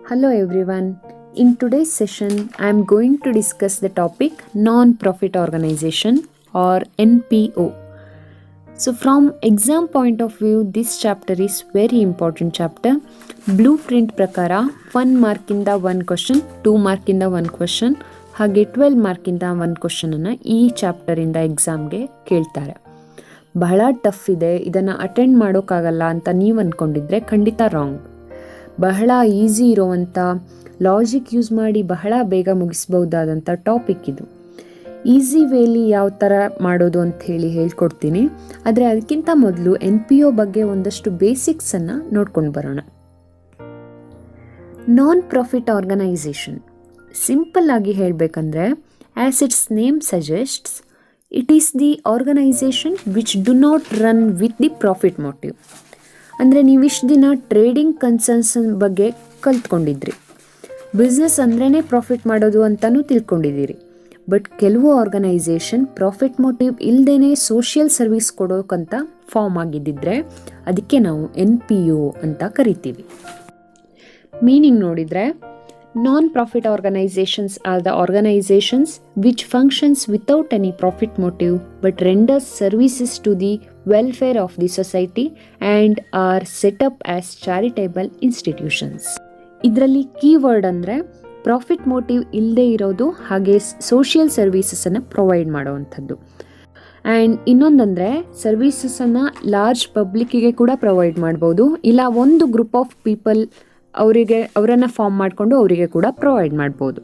Hello everyone. In today's session, I am going to discuss the topic non-profit organization or NPO. So from exam point of view, this chapter is very important chapter. Blueprint ಪ್ರಕಾರ 1 ಮಾರ್ಕಿಂದ 1 question, 2 ಮಾರ್ಕಿಂದ 1 question, ಹಾಗೆ 12 ಮಾರ್ಕಿಂದ 1 ಕ್ವಶನನ್ನು ಈ ಚಾಪ್ಟರಿಂದ ಎಕ್ಸಾಮ್ಗೆ ಕೇಳ್ತಾರೆ. ಬಹಳ tough ಇದೆ, ಇದನ್ನು attend ಮಾಡೋಕ್ಕಾಗಲ್ಲ ಅಂತ ನೀವು ಅಂದ್ಕೊಂಡಿದ್ರೆ ಖಂಡಿತ ರಾಂಗ್. ಬಹಳ ಈಸಿ ಇರುವಂಥ, ಲಾಜಿಕ್ ಯೂಸ್ ಮಾಡಿ ಬಹಳ ಬೇಗ ಮುಗಿಸ್ಬಹುದಾದಂಥ ಟಾಪಿಕ್ ಇದು. ಈಸಿ ವೇಲಿ ಯಾವ ಥರ ಮಾಡೋದು ಅಂಥೇಳಿ ಹೇಳ್ಕೊಡ್ತೀನಿ. ಆದರೆ ಅದಕ್ಕಿಂತ ಮೊದಲು NPO ಬಗ್ಗೆ ಒಂದಷ್ಟು ಬೇಸಿಕ್ಸನ್ನು ನೋಡ್ಕೊಂಡು ಬರೋಣ. ನಾನ್ ಪ್ರಾಫಿಟ್ ಆರ್ಗನೈಸೇಷನ್, ಸಿಂಪಲ್ ಆಗಿ ಹೇಳಬೇಕಂದ್ರೆ, as its name suggests, it is the organisation which do not run with the profit motive. ಅಂದರೆ ನೀವಿಷ್ಟು ದಿನ ಟ್ರೇಡಿಂಗ್ ಕನ್ಸರ್ನ್ಸ್ ಬಗ್ಗೆ ಕಲ್ತ್ಕೊಂಡಿದ್ರಿ, ಬಿಸ್ನೆಸ್ ಅಂದ್ರೇ ಪ್ರಾಫಿಟ್ ಮಾಡೋದು ಅಂತಲೂ ತಿಳ್ಕೊಂಡಿದ್ದೀರಿ. ಬಟ್ ಕೆಲವು ಆರ್ಗನೈಸೇಷನ್ ಪ್ರಾಫಿಟ್ ಮೋಟಿವ್ ಇಲ್ಲದೇ ಸೋಷಿಯಲ್ ಸರ್ವಿಸ್ ಕೊಡೋಕ್ಕಂತ ಫಾರ್ಮ್ ಆಗಿದ್ದಿದ್ರೆ ಅದಕ್ಕೆ ನಾವು NPO ಅಂತ ಕರಿತೀವಿ. ಮೀನಿಂಗ್ ನೋಡಿದರೆ, non profit organisations are the organisations which functions without any profit motive but renders services to the welfare of the society and are set up as charitable institutions. ಇದರಲ್ಲಿ keyword ಅಂದರೆ profit motive ಇಲ್ಲದೆ ಇರೋದು, ಹಾಗೆ social ಸರ್ವೀಸಸನ್ನು provide ಮಾಡೋವಂಥದ್ದು. And ಇನ್ನೊಂದಂದರೆ ಸರ್ವೀಸಸನ್ನು large ಪಬ್ಲಿಕ್ಕಿಗೆ ಕೂಡ ಪ್ರೊವೈಡ್ ಮಾಡ್ಬೋದು, ಇಲ್ಲ ಒಂದು ಗ್ರೂಪ್ ಆಫ್ ಪೀಪಲ್ ಅವರನ್ನು ಫಾರ್ಮ್ ಮಾಡಿಕೊಂಡು ಅವರಿಗೆ ಕೂಡ ಪ್ರೊವೈಡ್ ಮಾಡ್ಬೋದು.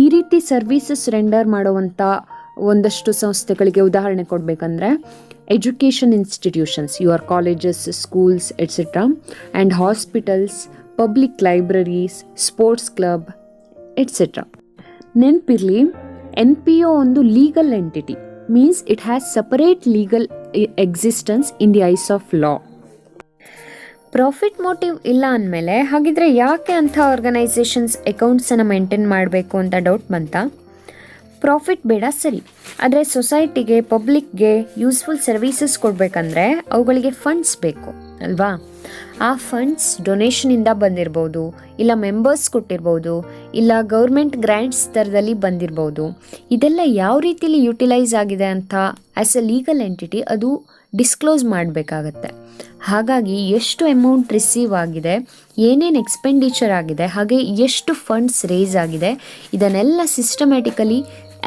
ಈ ರೀತಿ ಸರ್ವೀಸಸ್ ರೆಂಡರ್ ಮಾಡುವಂಥ ಒಂದಷ್ಟು ಸಂಸ್ಥೆಗಳಿಗೆ ಉದಾಹರಣೆ ಕೊಡಬೇಕಂದ್ರೆ, education institutions, your colleges, schools etcetera, and hospitals, public libraries, sports club etcetera. ನೆನಪಿರಲಿ, NPO ಒಂದು legal entity, means it has separate legal existence in the eyes of law. Profit motive ಇಲ್ಲ ಅಂದಮೇಲೆ ಹಾಗಿದ್ರೆ ಯಾಕೆ ಅಂಥ ಆರ್ಗನೈಸೇಷನ್ಸ್ ಅಕೌಂಟ್ಸನ್ನು ಮೇಂಟೈನ್ ಮಾಡಬೇಕು ಅಂತ doubt ಬಂತಾ? ಪ್ರಾಫಿಟ್ ಬೇಡ ಸರಿ, ಆದರೆ ಸೊಸೈಟಿಗೆ, ಪಬ್ಲಿಕ್ಗೆ ಯೂಸ್ಫುಲ್ ಸರ್ವೀಸಸ್ ಕೊಡಬೇಕಂದ್ರೆ ಅವುಗಳಿಗೆ ಫಂಡ್ಸ್ ಬೇಕು ಅಲ್ವಾ? ಆ ಫಂಡ್ಸ್ ಡೊನೇಷನಿಂದ ಬಂದಿರ್ಬೋದು, ಇಲ್ಲ ಮೆಂಬರ್ಸ್ ಕೊಟ್ಟಿರ್ಬೋದು, ಇಲ್ಲ ಗೌರ್ಮೆಂಟ್ ಗ್ರ್ಯಾಂಟ್ಸ್ ಥರದಲ್ಲಿ ಬಂದಿರ್ಬೋದು. ಇದೆಲ್ಲ ಯಾವ ರೀತಿಲಿ ಯುಟಿಲೈಸ್ ಆಗಿದೆ ಅಂತ ಆ್ಯಸ್ ಎ ಲೀಗಲ್ ಎಂಟಿಟಿ ಅದು ಡಿಸ್ಕ್ಲೋಸ್ ಮಾಡಬೇಕಾಗತ್ತೆ. ಹಾಗಾಗಿ ಎಷ್ಟು ಅಮೌಂಟ್ ರಿಸೀವ್ ಆಗಿದೆ, ಏನೇನು ಎಕ್ಸ್ಪೆಂಡಿಚರ್ ಆಗಿದೆ, ಹಾಗೆ ಎಷ್ಟು ಫಂಡ್ಸ್ ರೇಸ್ ಆಗಿದೆ, ಇದನ್ನೆಲ್ಲ systematically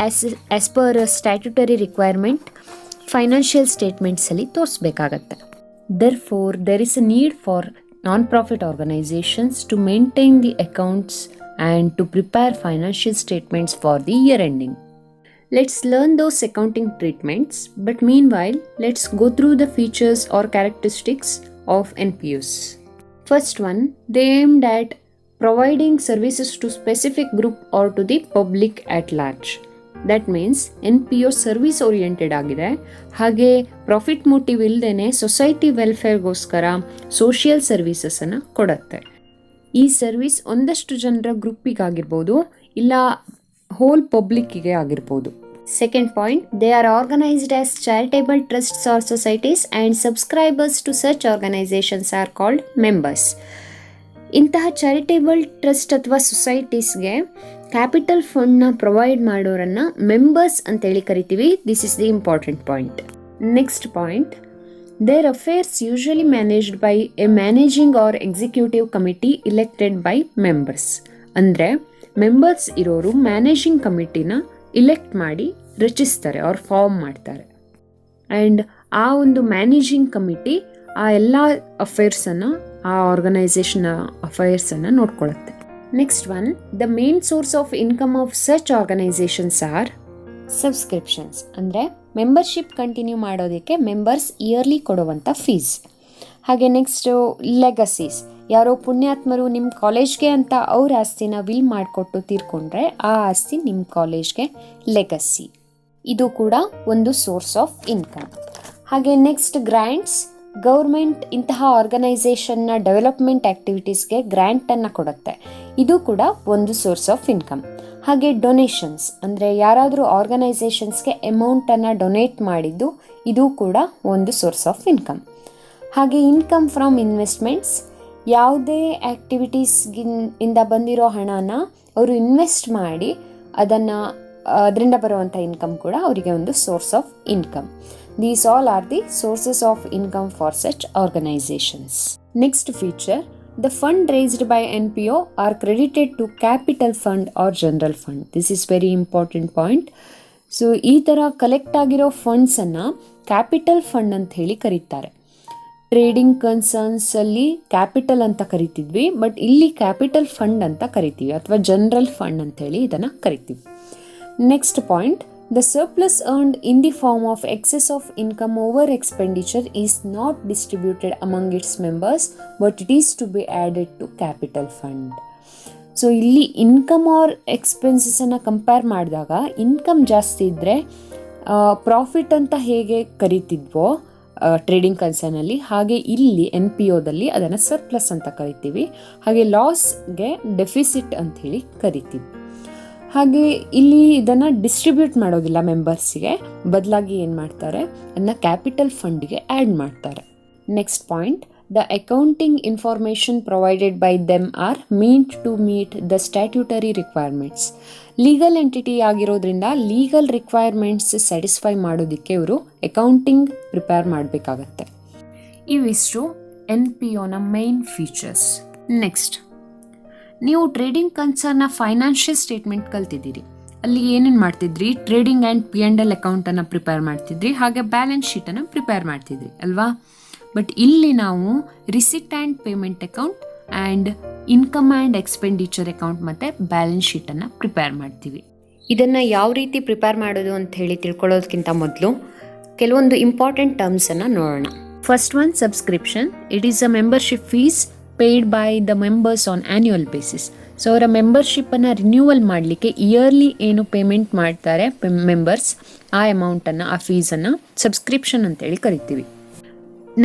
as per statutory requirement financial ಸ್ಟೇಟ್ಮೆಂಟ್ಸಲ್ಲಿ ತೋರಿಸ್ಬೇಕಾಗತ್ತೆ. Therefore, there is a need for non-profit organizations to maintain the accounts and to prepare financial statements for the year ending. Let's learn those accounting treatments, but meanwhile, let's go through the features or characteristics of NPOs. First one, they aimed at providing services to specific group or to the public at large. That means NPO service oriented ಆಗಿದೆ, ಹಾಗೆ profit motive ಇಲ್ಲದೇ society ವೆಲ್ಫೇರ್ಗೋಸ್ಕರ social ಸರ್ವೀಸಸನ್ನು ಕೊಡುತ್ತೆ. ಈ service ಒಂದಷ್ಟು ಜನರ ಗ್ರೂಪಿಗಾಗಿರ್ಬೋದು, ಇಲ್ಲ whole ಪಬ್ಲಿಕ್ಕಿಗೆ ಆಗಿರ್ಬೋದು. Second point, they are organised as charitable trusts or societies and subscribers to such organisations are called members. ಇಂತಹ ಚಾರಿಟೇಬಲ್ ಟ್ರಸ್ಟ್ ಅಥವಾ ಸೊಸೈಟೀಸ್ಗೆ ಕ್ಯಾಪಿಟಲ್ ಫಂಡ್ನ ಪ್ರೊವೈಡ್ ಮಾಡೋರನ್ನು ಮೆಂಬರ್ಸ್ ಅಂತೇಳಿ ಕರಿತೀವಿ. This is the important point. Next point, their affairs usually managed by a managing or executive committee elected by members. ಅಂದರೆ members ಇರೋರು managing ಕಮಿಟಿನ ಇಲೆಕ್ಟ್ ಮಾಡಿ ರಚಿಸ್ತಾರೆ, ಅವ್ರು ಫಾರ್ಮ್ ಮಾಡ್ತಾರೆ. ಆ್ಯಂಡ್ ಆ ಒಂದು ಮ್ಯಾನೇಜಿಂಗ್ ಕಮಿಟಿ ಆ ಎಲ್ಲ ಅಫೇರ್ಸನ್ನು, ಆ ಆರ್ಗನೈಸೇಷನ್ ಅಫೇರ್ಸನ್ನು ನೋಡ್ಕೊಳ್ಳುತ್ತೆ. Next one, the main source of income of such organisations are subscriptions. ಅಂದರೆ ಮೆಂಬರ್ಶಿಪ್ ಕಂಟಿನ್ಯೂ ಮಾಡೋದಕ್ಕೆ ಮೆಂಬರ್ಸ್ ಇಯರ್ಲಿ ಕೊಡುವಂಥ ಫೀಸ್. ಹಾಗೆ ನೆಕ್ಸ್ಟು ಲೆಗಸೀಸ್, ಯಾರೋ ಪುಣ್ಯಾತ್ಮರು ನಿಮ್ಮ ಕಾಲೇಜ್ಗೆ ಅಂತ ಅವ್ರ ಆಸ್ತಿನ ವಿಲ್ ಮಾಡಿಕೊಟ್ಟು ತೀರ್ಕೊಂಡ್ರೆ ಆ ಆಸ್ತಿ ನಿಮ್ಮ ಕಾಲೇಜ್ಗೆ ಲೆಗಸಿ. ಇದು ಕೂಡ ಒಂದು ಸೋರ್ಸ್ ಆಫ್ ಇನ್ಕಮ್. ಹಾಗೆ ನೆಕ್ಸ್ಟ್ ಗ್ರ್ಯಾಂಟ್ಸ್, ಗೌರ್ಮೆಂಟ್ ಇಂತಹ ಆರ್ಗನೈಸೇಷನ್ನ ಡೆವಲಪ್ಮೆಂಟ್ ಆ್ಯಕ್ಟಿವಿಟೀಸ್ಗೆ ಗ್ರ್ಯಾಂಟನ್ನು ಕೊಡುತ್ತೆ, ಇದು ಕೂಡ ಒಂದು ಸೋರ್ಸ್ ಆಫ್ ಇನ್ಕಮ್. ಹಾಗೆ ಡೊನೇಷನ್ಸ್, ಅಂದರೆ ಯಾರಾದರೂ ಆರ್ಗನೈಸೇಷನ್ಸ್ಗೆ ಅಮೌಂಟನ್ನು ಡೊನೇಟ್ ಮಾಡಿದ್ದು, ಇದು ಕೂಡ ಒಂದು ಸೋರ್ಸ್ ಆಫ್ ಇನ್ಕಮ್. ಹಾಗೆ ಇನ್ಕಮ್ ಫ್ರಮ್ ಇನ್ವೆಸ್ಟ್ಮೆಂಟ್ಸ್, ಯಾವುದೇ ಆ್ಯಕ್ಟಿವಿಟೀಸ್ಗಿಂದ ಬಂದಿರೋ ಹಣನ ಅವರು ಇನ್ವೆಸ್ಟ್ ಮಾಡಿ ಅದರಿಂದ ಬರುವಂಥ ಇನ್ಕಮ್ ಕೂಡ ಅವರಿಗೆ ಒಂದು source of income. These all are the sources of income for such organizations. Next feature, the fund raised by NPO are credited to capital fund or general fund. This is very important point. So ಈ ಥರ collect ಆಗಿರೋ ಫಂಡ್ಸನ್ನು capital fund ಅಂತ ಹೇಳಿ ಕರೀತಾರೆ. Trading ಕನ್ಸರ್ನ್ಸಲ್ಲಿ capital ಅಂತ ಕರಿತಿದ್ವಿ, but ಇಲ್ಲಿ capital fund ಅಂತ ಕರಿತೀವಿ ಅಥವಾ ಜನರಲ್ ಫಂಡ್ ಅಂತ ಹೇಳಿ ಇದನ್ನು ಕರಿತೀವಿ. Next point, the surplus earned in the form of excess of income over expenditure is not distributed among its members, but it is to be added to capital fund. So ಇಲ್ಲಿ income R ಎಕ್ಸ್ಪೆನ್ಸಸನ್ನು compare ಮಾಡಿದಾಗ income ಜಾಸ್ತಿ ಇದ್ದರೆ profit ಅಂತ ಹೇಗೆ ಕರಿತಿದ್ವೋ trading ಕನ್ಸರ್ನಲ್ಲಿ, ಹಾಗೆ ಇಲ್ಲಿ NPOದಲ್ಲಿ ಅದನ್ನು surplus ಅಂತ ಕರಿತೀವಿ. ಹಾಗೆ ಲಾಸ್ಗೆ ಡೆಫಿಸಿಟ್ ಅಂತ ಹೇಳಿ ಕರಿತೀವಿ. ಹಾಗೆ ಇಲ್ಲಿ ಇದನ್ನು ಡಿಸ್ಟ್ರಿಬ್ಯೂಟ್ ಮಾಡೋದಿಲ್ಲ ಮೆಂಬರ್ಸಿಗೆ, ಬದಲಾಗಿ ಏನು ಮಾಡ್ತಾರೆ, ಅದನ್ನ ಕ್ಯಾಪಿಟಲ್ ಫಂಡ್ಗೆ ಆ್ಯಡ್ ಮಾಡ್ತಾರೆ. Next point, the accounting information provided by them are meant to meet the statutory requirements. Legal entity ಆಗಿರೋದ್ರಿಂದ ಲೀಗಲ್ ರಿಕ್ವೈರ್ಮೆಂಟ್ಸ್ ಸ್ಯಾಟಿಸ್ಫೈ ಮಾಡೋದಕ್ಕೆ ಇವರು ಅಕೌಂಟಿಂಗ್ ಪ್ರಿಪೇರ್ ಮಾಡಬೇಕಾಗತ್ತೆ. ಇವಿಷ್ಟು NPOನ ಮೈನ್ ಫೀಚರ್ಸ್. ನೆಕ್ಸ್ಟ್, ನೀವು ಟ್ರೇಡಿಂಗ್ ಕನ್ಸರ್ನ್ನ ಫೈನಾನ್ಷಿಯಲ್ ಸ್ಟೇಟ್ಮೆಂಟ್ ಕಲ್ತಿದ್ದೀರಿ. ಅಲ್ಲಿ ಏನೇನು ಮಾಡ್ತಿದ್ರಿ, ಟ್ರೇಡಿಂಗ್ ಆ್ಯಂಡ್ P&L ಅಕೌಂಟನ್ನು ಪ್ರಿಪೇರ್ ಮಾಡ್ತಿದ್ರಿ, ಹಾಗೆ ಬ್ಯಾಲೆನ್ಸ್ ಶೀಟನ್ನು ಪ್ರಿಪೇರ್ ಮಾಡ್ತಿದ್ರಿ ಅಲ್ವಾ. ಬಟ್ ಇಲ್ಲಿ ನಾವು receipt and payment account and income and expenditure account ಮತ್ತು ಬ್ಯಾಲೆನ್ಸ್ ಶೀಟನ್ನು ಪ್ರಿಪೇರ್ ಮಾಡ್ತೀವಿ. ಇದನ್ನು ಯಾವ ರೀತಿ ಪ್ರಿಪೇರ್ ಮಾಡೋದು ಅಂತ ಹೇಳಿ ತಿಳ್ಕೊಳ್ಳೋದಕ್ಕಿಂತ ಮೊದಲು ಕೆಲವೊಂದು ಇಂಪಾರ್ಟೆಂಟ್ ಟರ್ಮ್ಸನ್ನು ನೋಡೋಣ. First one, subscription. It is a membership fees paid by the members on annual basis. So ಅವರ ಮೆಂಬರ್ಶಿಪ್ಪನ್ನು ರಿನ್ಯೂವಲ್ ಮಾಡಲಿಕ್ಕೆ ಇಯರ್ಲಿ ಏನು ಪೇಮೆಂಟ್ ಮಾಡ್ತಾರೆ ಮೆಂಬರ್ಸ್, ಆ ಅಮೌಂಟನ್ನು, ಆ ಫೀಸನ್ನು ಸಬ್ಸ್ಕ್ರಿಪ್ಷನ್ ಅಂತೇಳಿ ಕರಿತೀವಿ.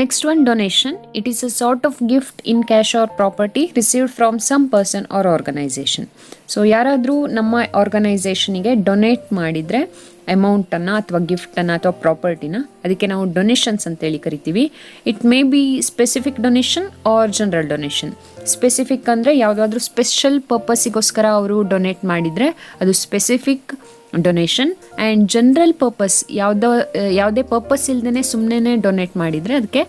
Next one, donation. It is a sort of gift in cash or property received from some person or organisation. So ಯಾರಾದರೂ ನಮ್ಮ ಆರ್ಗನೈಸೇಷನಿಗೆ ಡೊನೇಟ್ ಮಾಡಿದರೆ ಅಮೌಂಟನ್ನು ಅಥವಾ ಗಿಫ್ಟನ್ನು ಅಥವಾ ಪ್ರಾಪರ್ಟಿನ, ಅದಕ್ಕೆ ನಾವು ಡೊನೇಷನ್ಸ್ ಅಂತೇಳಿ ಕರಿತೀವಿ. It may be specific donation or general donation. Specific ಅಂದರೆ ಯಾವುದಾದ್ರೂ ಸ್ಪೆಷಲ್ ಪರ್ಪಸ್ಸಿಗೋಸ್ಕರ ಅವರು ಡೊನೇಟ್ ಮಾಡಿದರೆ ಅದು specific donation. And general purpose, ಯಾವುದೇ ಪರ್ಪಸ್ ಇಲ್ಲದೇ ಸುಮ್ಮನೆ ಡೊನೇಟ್ ಮಾಡಿದರೆ ಅದಕ್ಕೆ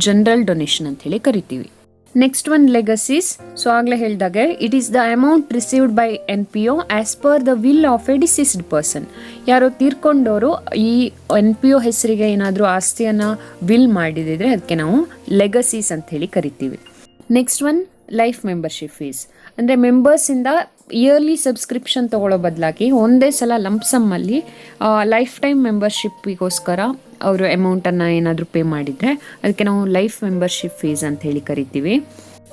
ಜನರಲ್ ಡೊನೇಷನ್ ಅಂಥೇಳಿ ಕರಿತೀವಿ. Next one, ಲೆಗಸೀಸ್. ಸೊ ಆಗಲೇ ಹೇಳಿದಾಗೆ it is the amount received by NPO as per the will of A deceased person. ಯಾರೋ ತೀರ್ಕೊಂಡವರು ಈ NPO ಹೆಸರಿಗೆ ಏನಾದರೂ ಆಸ್ತಿಯನ್ನು ವಿಲ್ ಮಾಡಿದಿದ್ರೆ ಅದಕ್ಕೆ ನಾವು ಲೆಗಸೀಸ್ ಅಂತ ಹೇಳಿ ಕರಿತೀವಿ. Next one, life membership fees. ಅಂದರೆ ಮೆಂಬರ್ಸಿಂದ ಇಯರ್ಲಿ ಸಬ್ಸ್ಕ್ರಿಪ್ಷನ್ ತೊಗೊಳ್ಳೋ ಬದಲಾಗಿ ಒಂದೇ ಸಲ ಲಂಪ್ಸಮ್ಮಲ್ಲಿ ಲೈಫ್ ಟೈಮ್ ಮೆಂಬರ್ಶಿಪ್ಪಿಗೋಸ್ಕರ ಅವರು ಅಮೌಂಟನ್ನು ಏನಾದರೂ ಪೇ ಮಾಡಿದರೆ ಅದಕ್ಕೆ ನಾವು ಲೈಫ್ ಮೆಂಬರ್ಶಿಪ್ ಫೀಸ್ ಅಂತ ಹೇಳಿ ಕರಿತೀವಿ.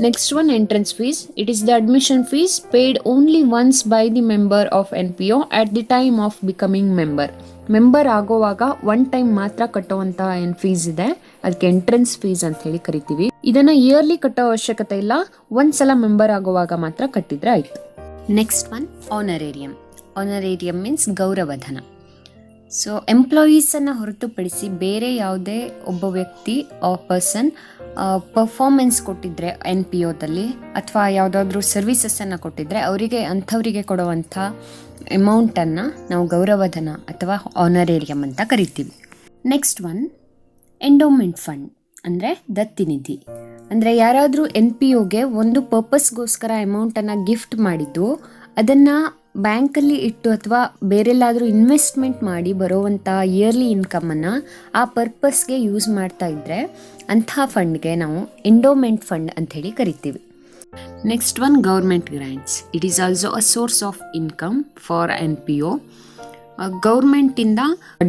Next one, entrance fees. It is the admission fees paid only once by the member of NPO at the time of becoming member. Member ಆಗೋವಾಗ ಒನ್ ಟೈಮ್ ಮಾತ್ರ ಕಟ್ಟುವಂಥ ಏನು ಫೀಸ್ ಇದೆ ಅದಕ್ಕೆ ಎಂಟ್ರೆನ್ಸ್ ಫೀಸ್ ಅಂತ ಹೇಳಿ ಕರಿತೀವಿ. ಇದನ್ನು ಇಯರ್ಲಿ ಕಟ್ಟೋ ಅವಶ್ಯಕತೆ ಇಲ್ಲ, ಒಂದ್ಸಲ ಮೆಂಬರ್ ಆಗುವಾಗ ಮಾತ್ರ ಕಟ್ಟಿದ್ರೆ ಆಯಿತು. Next one, honorarium. Honorarium means ಗೌರವಧನ. ಸೊ ಎಂಪ್ಲಾಯೀಸನ್ನು ಹೊರತುಪಡಿಸಿ ಬೇರೆ ಯಾವುದೇ ಒಬ್ಬ ವ್ಯಕ್ತಿ ಪರ್ಸನ್ ಪರ್ಫಾರ್ಮೆನ್ಸ್ ಕೊಟ್ಟಿದ್ರೆ NPOದಲ್ಲಿ ಅಥವಾ ಯಾವುದಾದ್ರೂ ಸರ್ವಿಸಸ್ಸನ್ನು ಕೊಟ್ಟಿದ್ರೆ ಅಂಥವರಿಗೆ ಕೊಡುವಂಥ ಅಮೌಂಟನ್ನು ನಾವು ಗೌರವಧನ ಅಥವಾ ಆನರೇರಿಯಂ ಅಂತ ಕರಿತೀವಿ. ನೆಕ್ಸ್ಟ್ ಒನ್, ಎಂಡೋಮೆಂಟ್ ಫಂಡ್ ಅಂದರೆ ದತ್ತಿನಿಧಿ. ಅಂದರೆ ಯಾರಾದರೂ NPOಗೆ ಒಂದು ಪರ್ಪಸ್ಗೋಸ್ಕರ ಅಮೌಂಟನ್ನು ಗಿಫ್ಟ್ ಮಾಡಿದ್ದು ಅದನ್ನು ಬ್ಯಾಂಕಲ್ಲಿ ಇಟ್ಟು ಅಥವಾ ಬೇರೆಲ್ಲಾದರೂ ಇನ್ವೆಸ್ಟ್ಮೆಂಟ್ ಮಾಡಿ ಬರೋವಂಥ ಇಯರ್ಲಿ ಇನ್ಕಮನ್ನು ಆ ಪರ್ಪಸ್ಗೆ ಯೂಸ್ ಮಾಡ್ತಾ ಇದ್ದರೆ ಅಂಥ ಫಂಡ್ಗೆ ನಾವು ಎಂಡೋಮೆಂಟ್ ಫಂಡ್ ಅಂಥೇಳಿ ಕರಿತೀವಿ. Next one, government grants. It is also a source of income for NPO. ಗೌರ್ಮೆಂಟಿಂದ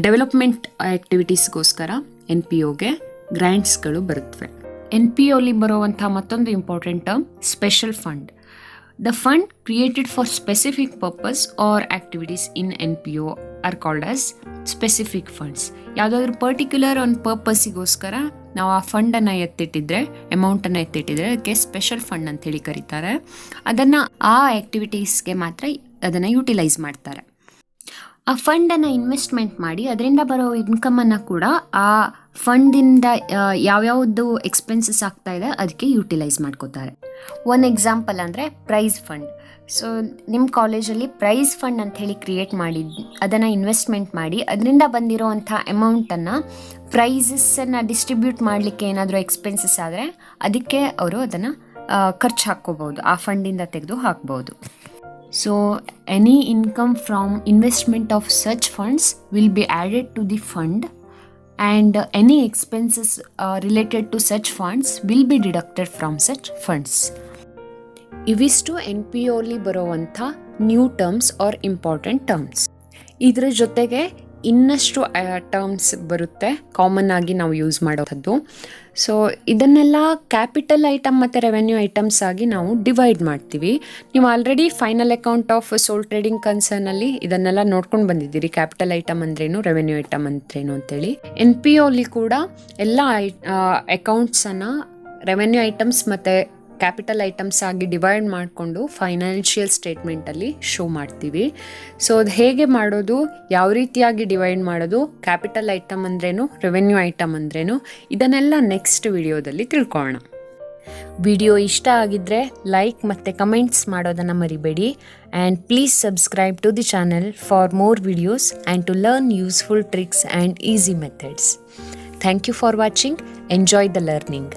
ಡೆವಲಪ್ಮೆಂಟ್ ಆ್ಯಕ್ಟಿವಿಟೀಸ್ಗೋಸ್ಕರ NPOಗೆ ಗ್ರ್ಯಾಂಟ್ಸ್ಗಳು ಬರುತ್ತವೆ. NPOಲಿ ಬರುವಂಥ ಮತ್ತೊಂದು important term special fund. The fund created for specific purpose or activities in NPO are called as specific funds. ಯಾವುದಾದ್ರೂ particular ಒಂದು ಪರ್ಪಸ್ಸಿಗೋಸ್ಕರ ನಾವು ಆ ಫಂಡನ್ನು ಎತ್ತಿಟ್ಟಿದ್ರೆ, ಅಮೌಂಟನ್ನು ಎತ್ತಿಟ್ಟಿದ್ರೆ ಅದಕ್ಕೆ ಸ್ಪೆಷಲ್ ಫಂಡ್ ಅಂತೇಳಿ ಕರೀತಾರೆ. ಅದನ್ನು ಆ ಆ್ಯಕ್ಟಿವಿಟೀಸ್ಗೆ ಮಾತ್ರ ಅದನ್ನು ಯೂಟಿಲೈಸ್ ಮಾಡ್ತಾರೆ. ಆ ಫಂಡನ್ನು ಇನ್ವೆಸ್ಟ್ಮೆಂಟ್ ಮಾಡಿ ಅದರಿಂದ ಬರೋ ಇನ್ಕಮನ್ನು ಕೂಡ ಆ ಫಂಡಿಂದ ಯಾವ್ಯಾವುದು ಎಕ್ಸ್ಪೆನ್ಸಸ್ ಆಗ್ತಾ ಇದೆ ಅದಕ್ಕೆ ಯೂಟಿಲೈಸ್ ಮಾಡ್ಕೋತಾರೆ. ಒನ್ ಎಕ್ಸಾಂಪಲ್ ಅಂದರೆ ಪ್ರೈಸ್ ಫಂಡ್. ಸೊ ನಿಮ್ಮ ಕಾಲೇಜಲ್ಲಿ ಪ್ರೈಸ್ ಫಂಡ್ ಅಂತ ಹೇಳಿ ಕ್ರಿಯೇಟ್ ಮಾಡಿ ಅದನ್ನು ಇನ್ವೆಸ್ಟ್ಮೆಂಟ್ ಮಾಡಿ ಅದರಿಂದ ಬಂದಿರೋ ಅಂಥ ಅಮೌಂಟನ್ನು ಪ್ರೈಸಸ್ಸನ್ನು ಡಿಸ್ಟ್ರಿಬ್ಯೂಟ್ ಮಾಡಲಿಕ್ಕೆ ಏನಾದರೂ ಎಕ್ಸ್ಪೆನ್ಸಸ್ ಆದರೆ ಅದಕ್ಕೆ ಅವರು ಅದನ್ನು ಖರ್ಚು ಹಾಕ್ಕೋಬೋದು, ಆ ಫಂಡಿಂದ ತೆಗೆದು ಹಾಕ್ಬೋದು. So any income from investment of such funds will be added to the fund and any expenses related to such funds will be deducted from such funds. ಇವಿಷ್ಟು NPO ಅಲ್ಲಿ ಬರುವಂಥ new terms are important terms. ಇದರ ಜೊತೆಗೆ ಇನ್ನಷ್ಟು terms ಬರುತ್ತೆ common ಆಗಿ ನಾವು use ಮಾಡೋದು. ಸೊ ಇದನ್ನೆಲ್ಲ ಕ್ಯಾಪಿಟಲ್ ಐಟಮ್ ಮತ್ತು ರೆವೆನ್ಯೂ ಐಟಮ್ಸ್ ಆಗಿ ನಾವು ಡಿವೈಡ್ ಮಾಡ್ತೀವಿ. ನೀವು already final account of sole trading ಕನ್ಸರ್ನಲ್ಲಿ ಇದನ್ನೆಲ್ಲ ನೋಡ್ಕೊಂಡು ಬಂದಿದ್ದೀರಿ, ಕ್ಯಾಪಿಟಲ್ ಐಟಮ್ ಅಂದ್ರೇನು, ರೆವೆನ್ಯೂ ಐಟಮ್ ಅಂದ್ರೇನು ಅಂತೇಳಿ. NPO ಅಲ್ಲಿ ಕೂಡ ಎಲ್ಲ ಅಕೌಂಟ್ಸನ್ನು ರೆವೆನ್ಯೂ ಐಟಮ್ಸ್ ಮತ್ತು ಕ್ಯಾಪಿಟಲ್ ಐಟಮ್ಸ್ ಆಗಿ ಡಿವೈಡ್ ಮಾಡಿಕೊಂಡು ಫೈನಾನ್ಷಿಯಲ್ ಸ್ಟೇಟ್ಮೆಂಟಲ್ಲಿ ಶೋ ಮಾಡ್ತೀವಿ. ಸೊ ಅದು ಹೇಗೆ ಮಾಡೋದು, ಯಾವ ರೀತಿಯಾಗಿ ಡಿವೈಡ್ ಮಾಡೋದು, ಕ್ಯಾಪಿಟಲ್ ಐಟಮ್ ಅಂದ್ರೇನು, ರೆವೆನ್ಯೂ ಐಟಮ್ ಅಂದ್ರೇನು, ಇದನ್ನೆಲ್ಲ ನೆಕ್ಸ್ಟ್ ವಿಡಿಯೋದಲ್ಲಿ ತಿಳ್ಕೊಳ್ಳೋಣ. ವಿಡಿಯೋ ಇಷ್ಟ ಆಗಿದ್ದರೆ ಲೈಕ್ ಮತ್ತು ಕಮೆಂಟ್ಸ್ ಮಾಡೋದನ್ನು ಮರಿಬೇಡಿ. And please subscribe to the channel for more videos and to learn useful tricks and easy methods. Thank you for watching. Enjoy the learning.